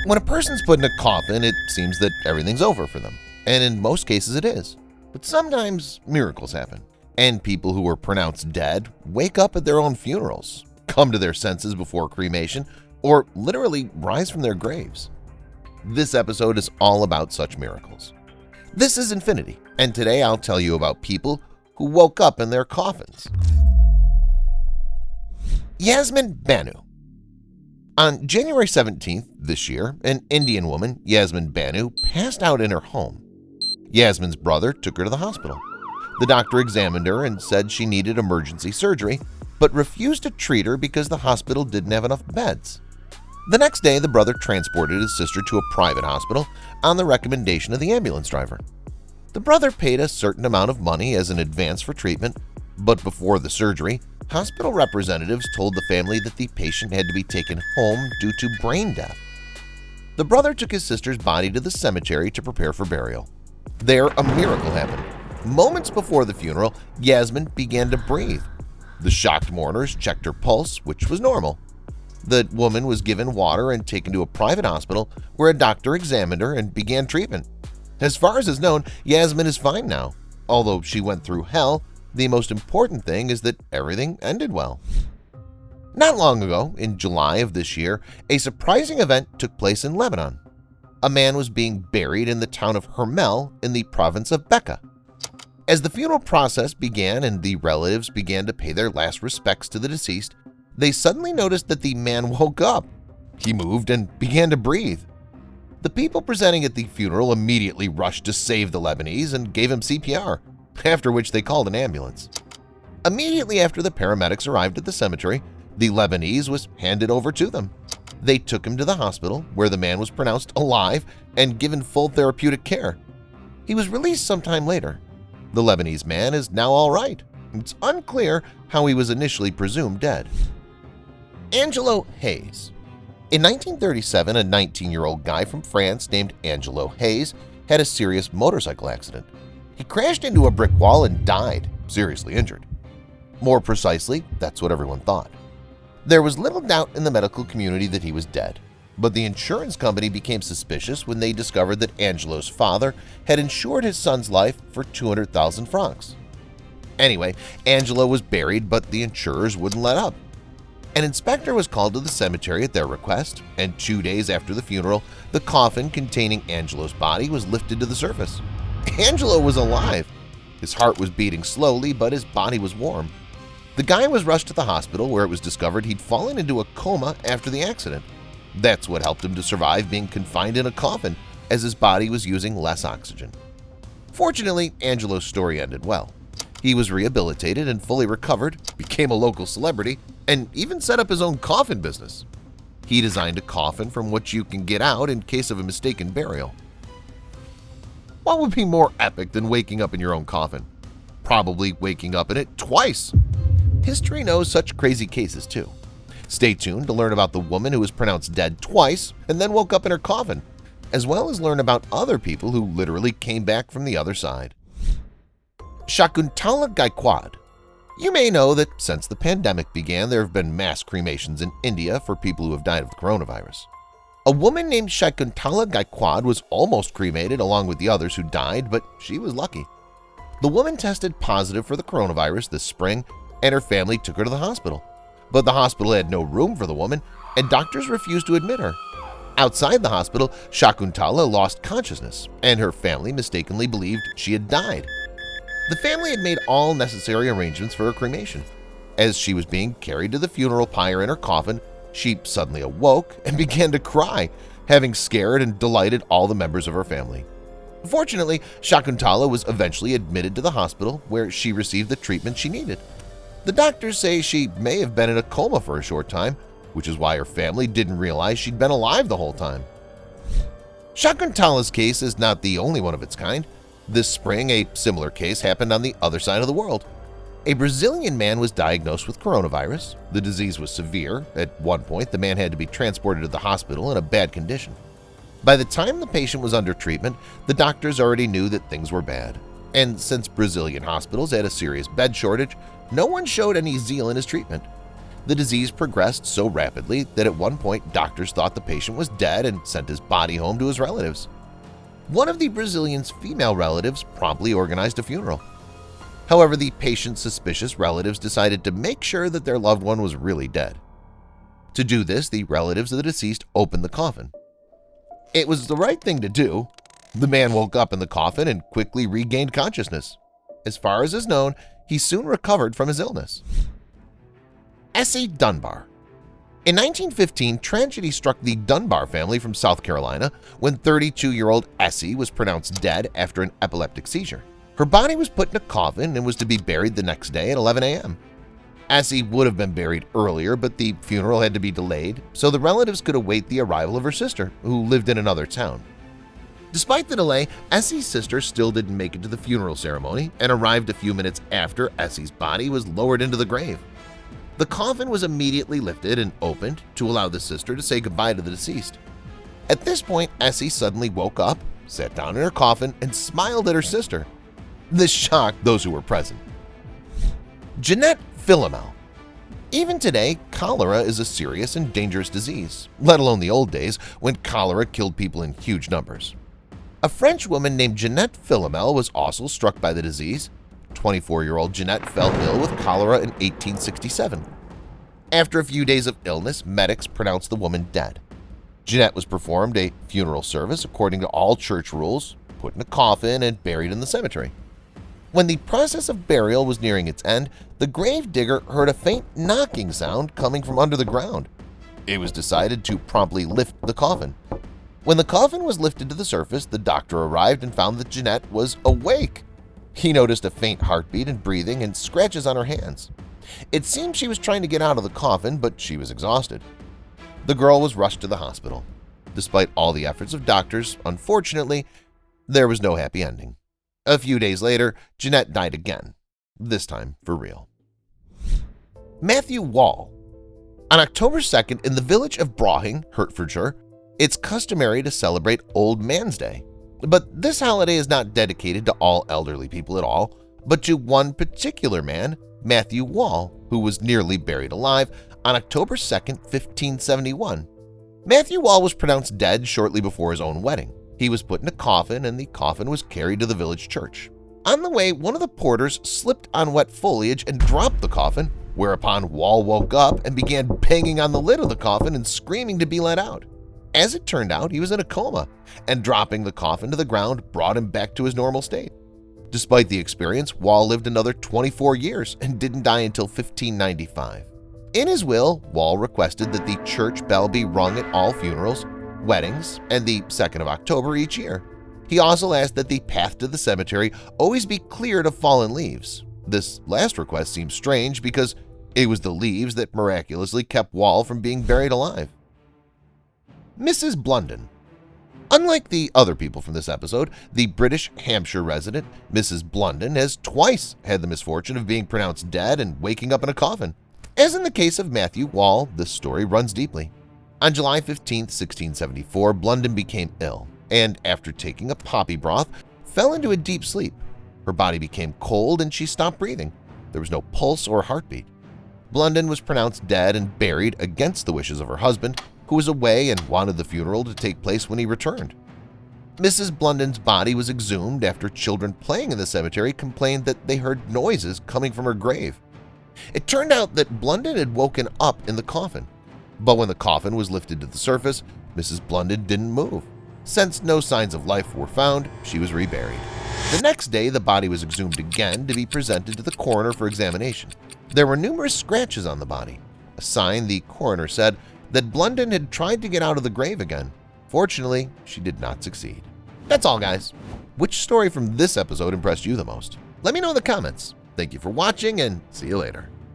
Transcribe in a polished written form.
When a person's put in a coffin, it seems that everything's over for them, and in most cases it is. But sometimes miracles happen, and people who were pronounced dead wake up at their own funerals, come to their senses before cremation, or literally rise from their graves. This episode is all about such miracles. This is Infinity, and today I'll tell you about people who woke up in their coffins. Yasmin Banu. On January 17th this year, an Indian woman, Yasmin Banu, passed out in her home. Yasmin's brother took her to the hospital. The doctor examined her and said she needed emergency surgery, but refused to treat her because the hospital didn't have enough beds. The next day, the brother transported his sister to a private hospital on the recommendation of the ambulance driver. The brother paid a certain amount of money as an advance for treatment, but before the surgery, hospital representatives told the family that the patient had to be taken home due to brain death. The brother took his sister's body to the cemetery to prepare for burial. There, a miracle happened. Moments before the funeral, Yasmin began to breathe. The shocked mourners checked her pulse, which was normal. The woman was given water and taken to a private hospital where a doctor examined her and began treatment. As far as is known, Yasmin is fine now. Although she went through hell, the most important thing is that everything ended well. Not long ago, in July of this year, a surprising event took place in Lebanon. A man was being buried in the town of Hermel in the province of Bekaa. As the funeral process began and the relatives began to pay their last respects to the deceased, they suddenly noticed that the man woke up. He moved and began to breathe. The people presenting at the funeral immediately rushed to save the Lebanese and gave him CPR, after which they called an ambulance. Immediately after the paramedics arrived at the cemetery, the Lebanese was handed over to them. They took him to the hospital, where the man was pronounced alive and given full therapeutic care. He was released sometime later. The Lebanese man is now all right. It's unclear how he was initially presumed dead. Angelo Hayes. In 1937, a 19-year-old guy from France named Angelo Hayes had a serious motorcycle accident. He crashed into a brick wall and died, seriously injured. More precisely, that's what everyone thought. There was little doubt in the medical community that he was dead, but the insurance company became suspicious when they discovered that Angelo's father had insured his son's life for 200,000 francs. Anyway, Angelo was buried, but the insurers wouldn't let up. An inspector was called to the cemetery at their request, and 2 days after the funeral, the coffin containing Angelo's body was lifted to the surface. Angelo was alive. His heart was beating slowly, but his body was warm. The guy was rushed to the hospital where it was discovered he'd fallen into a coma after the accident. That's what helped him to survive being confined in a coffin, as his body was using less oxygen. Fortunately, Angelo's story ended well. He was rehabilitated and fully recovered, became a local celebrity, and even set up his own coffin business. He designed a coffin from which you can get out in case of a mistaken burial. What would be more epic than waking up in your own coffin? Probably waking up in it twice. History knows such crazy cases too. Stay tuned to learn about the woman who was pronounced dead twice and then woke up in her coffin, as well as learn about other people who literally came back from the other side. Shakuntala Gaikwad. You may know that since the pandemic began, there have been mass cremations in India for people who have died of the coronavirus. A woman named Shakuntala Gaikwad was almost cremated along with the others who died, but she was lucky. The woman tested positive for the coronavirus this spring, and her family took her to the hospital. But the hospital had no room for the woman, and doctors refused to admit her. Outside the hospital, Shakuntala lost consciousness, and her family mistakenly believed she had died. The family had made all necessary arrangements for her cremation. As she was being carried to the funeral pyre in her coffin, she suddenly awoke and began to cry, having scared and delighted all the members of her family. Fortunately, Shakuntala was eventually admitted to the hospital where she received the treatment she needed. The doctors say she may have been in a coma for a short time, which is why her family didn't realize she'd been alive the whole time. Shakuntala's case is not the only one of its kind. This spring, a similar case happened on the other side of the world. A Brazilian man was diagnosed with coronavirus. The disease was severe. At one point, the man had to be transported to the hospital in a bad condition. By the time the patient was under treatment, the doctors already knew that things were bad. And since Brazilian hospitals had a serious bed shortage, no one showed any zeal in his treatment. The disease progressed so rapidly that at one point doctors thought the patient was dead and sent his body home to his relatives. One of the Brazilian's female relatives promptly organized a funeral. However, the patient's suspicious relatives decided to make sure that their loved one was really dead. To do this, the relatives of the deceased opened the coffin. It was the right thing to do. The man woke up in the coffin and quickly regained consciousness. As far as is known, he soon recovered from his illness. Essie Dunbar. In 1915, tragedy struck the Dunbar family from South Carolina when 32-year-old Essie was pronounced dead after an epileptic seizure. Her body was put in a coffin and was to be buried the next day at 11 a.m. Essie would have been buried earlier, but the funeral had to be delayed so the relatives could await the arrival of her sister, who lived in another town. Despite the delay, Essie's sister still didn't make it to the funeral ceremony and arrived a few minutes after Essie's body was lowered into the grave. The coffin was immediately lifted and opened to allow the sister to say goodbye to the deceased. At this point, Essie suddenly woke up, sat down in her coffin, and smiled at her sister. This shocked those who were present. Jeanette Philomel. Even today, cholera is a serious and dangerous disease, let alone the old days when cholera killed people in huge numbers. A French woman named Jeanette Philomel was also struck by the disease. 24-year-old Jeanette fell ill with cholera in 1867. After a few days of illness, medics pronounced the woman dead. Jeanette was performed a funeral service according to all church rules, put in a coffin, and buried in the cemetery. When the process of burial was nearing its end, the grave digger heard a faint knocking sound coming from under the ground. It was decided to promptly lift the coffin. When the coffin was lifted to the surface, the doctor arrived and found that Jeanette was awake. He noticed a faint heartbeat and breathing and scratches on her hands. It seemed she was trying to get out of the coffin, but she was exhausted. The girl was rushed to the hospital. Despite all the efforts of doctors, unfortunately, there was no happy ending. A few days later, Jeanette died again, this time for real. Matthew Wall. On October 2nd, in the village of Brahing, Hertfordshire, it's customary to celebrate Old Man's Day. But this holiday is not dedicated to all elderly people at all, but to one particular man, Matthew Wall, who was nearly buried alive on October 2nd, 1571. Matthew Wall was pronounced dead shortly before his own wedding. He was put in a coffin, and the coffin was carried to the village church. On the way, one of the porters slipped on wet foliage and dropped the coffin, whereupon Wall woke up and began banging on the lid of the coffin and screaming to be let out. As it turned out, he was in a coma, and dropping the coffin to the ground brought him back to his normal state. Despite the experience, Wall lived another 24 years and didn't die until 1595. In his will, Wall requested that the church bell be rung at all funerals, weddings, and the 2nd of October each year. He also asked that the path to the cemetery always be cleared of fallen leaves. This last request seems strange because it was the leaves that miraculously kept Wall from being buried alive. Mrs. Blunden. Unlike the other people from this episode, the British Hampshire resident, Mrs. Blunden, has twice had the misfortune of being pronounced dead and waking up in a coffin. As in the case of Matthew Wall, this story runs deeply. On July 15, 1674, Blunden became ill, and after taking a poppy broth, fell into a deep sleep. Her body became cold and she stopped breathing. There was no pulse or heartbeat. Blunden was pronounced dead and buried against the wishes of her husband, who was away and wanted the funeral to take place when he returned. Mrs. Blunden's body was exhumed after children playing in the cemetery complained that they heard noises coming from her grave. It turned out that Blunden had woken up in the coffin. But when the coffin was lifted to the surface, Mrs. Blunden didn't move. Since no signs of life were found, she was reburied. The next day, the body was exhumed again to be presented to the coroner for examination. There were numerous scratches on the body, a sign, the coroner said, that Blunden had tried to get out of the grave again. Fortunately, she did not succeed. That's all, guys. Which story from this episode impressed you the most? Let me know in the comments. Thank you for watching, and see you later.